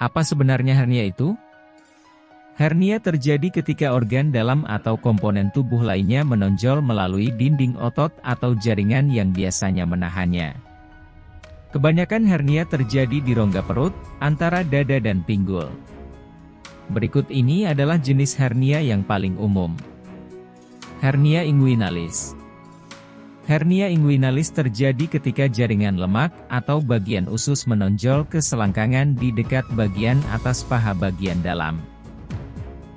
Apa sebenarnya hernia itu? Hernia terjadi ketika organ dalam atau komponen tubuh lainnya menonjol melalui dinding otot atau jaringan yang biasanya menahannya. Kebanyakan hernia terjadi di rongga perut, antara dada dan pinggul. Berikut ini adalah jenis hernia yang paling umum. Hernia inguinalis. Hernia inguinalis terjadi ketika jaringan lemak atau bagian usus menonjol ke selangkangan di dekat bagian atas paha bagian dalam.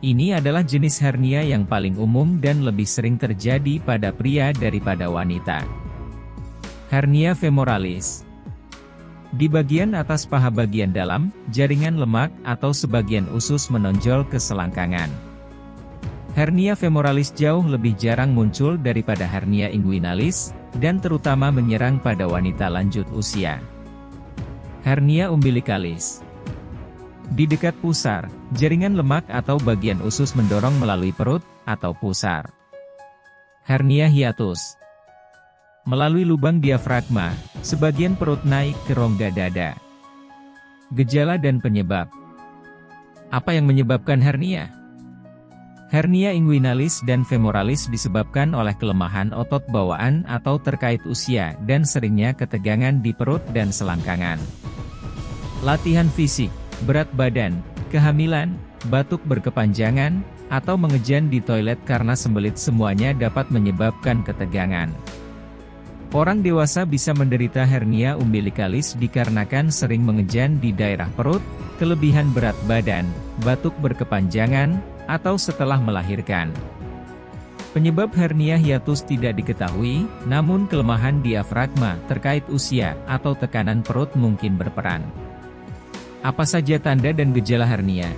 Ini adalah jenis hernia yang paling umum dan lebih sering terjadi pada pria daripada wanita. Hernia femoralis. Di bagian atas paha bagian dalam, jaringan lemak atau sebagian usus menonjol ke selangkangan. Hernia femoralis jauh lebih jarang muncul daripada hernia inguinalis, dan terutama menyerang pada wanita lanjut usia. Hernia umbilikalis. Di dekat pusar, jaringan lemak atau bagian usus mendorong melalui perut, atau pusar. Hernia hiatus. Melalui lubang diafragma, sebagian perut naik ke rongga dada. Gejala dan penyebab. Apa yang menyebabkan hernia? Hernia inguinalis dan femoralis disebabkan oleh kelemahan otot bawaan atau terkait usia dan seringnya ketegangan di perut dan selangkangan. Latihan fisik, berat badan, kehamilan, batuk berkepanjangan, atau mengejan di toilet karena sembelit semuanya dapat menyebabkan ketegangan. Orang dewasa bisa menderita hernia umbilikalis dikarenakan sering mengejan di daerah perut, kelebihan berat badan, batuk berkepanjangan, atau setelah melahirkan. Penyebab hernia hiatus tidak diketahui, namun kelemahan diafragma terkait usia atau tekanan perut mungkin berperan. Apa saja tanda dan gejala hernia?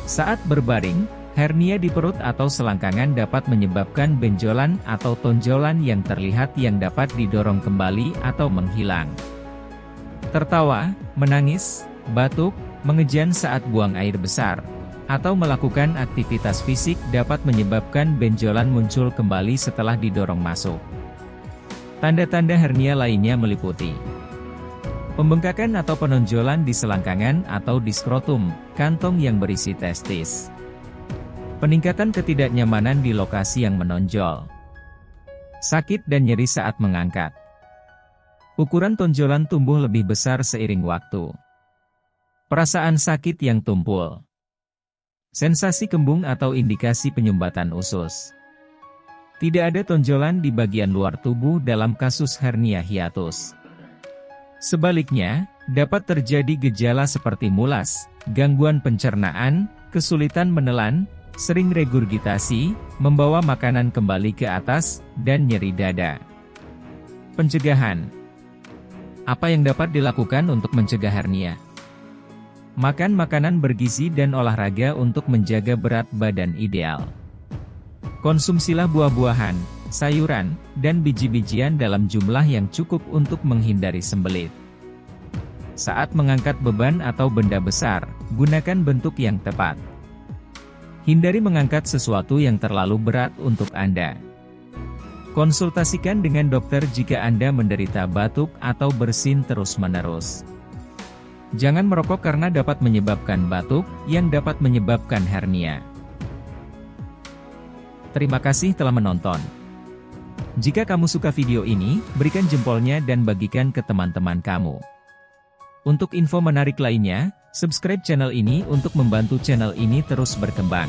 Saat berbaring, hernia di perut atau selangkangan dapat menyebabkan benjolan atau tonjolan yang terlihat yang dapat didorong kembali atau menghilang. Tertawa, menangis, batuk, mengejan saat buang air besar, atau melakukan aktivitas fisik dapat menyebabkan benjolan muncul kembali setelah didorong masuk. Tanda-tanda hernia lainnya meliputi pembengkakan atau penonjolan di selangkangan atau di skrotum, kantong yang berisi testis. Peningkatan ketidaknyamanan di lokasi yang menonjol. Sakit dan nyeri saat mengangkat. Ukuran tonjolan tumbuh lebih besar seiring waktu. Perasaan sakit yang tumpul. Sensasi kembung atau indikasi penyumbatan usus. Tidak ada tonjolan di bagian luar tubuh dalam kasus hernia hiatus. Sebaliknya, dapat terjadi gejala seperti mulas, gangguan pencernaan, kesulitan menelan, sering regurgitasi, membawa makanan kembali ke atas, dan nyeri dada. Pencegahan. Apa yang dapat dilakukan untuk mencegah hernia? Makan makanan bergizi dan olahraga untuk menjaga berat badan ideal. Konsumsilah buah-buahan, sayuran, dan biji-bijian dalam jumlah yang cukup untuk menghindari sembelit. Saat mengangkat beban atau benda besar, gunakan bentuk yang tepat. Hindari mengangkat sesuatu yang terlalu berat untuk Anda. Konsultasikan dengan dokter jika Anda menderita batuk atau bersin terus-menerus. Jangan merokok karena dapat menyebabkan batuk, yang dapat menyebabkan hernia. Terima kasih telah menonton. Jika kamu suka video ini, berikan jempolnya dan bagikan ke teman-teman kamu. Untuk info menarik lainnya, subscribe channel ini untuk membantu channel ini terus berkembang.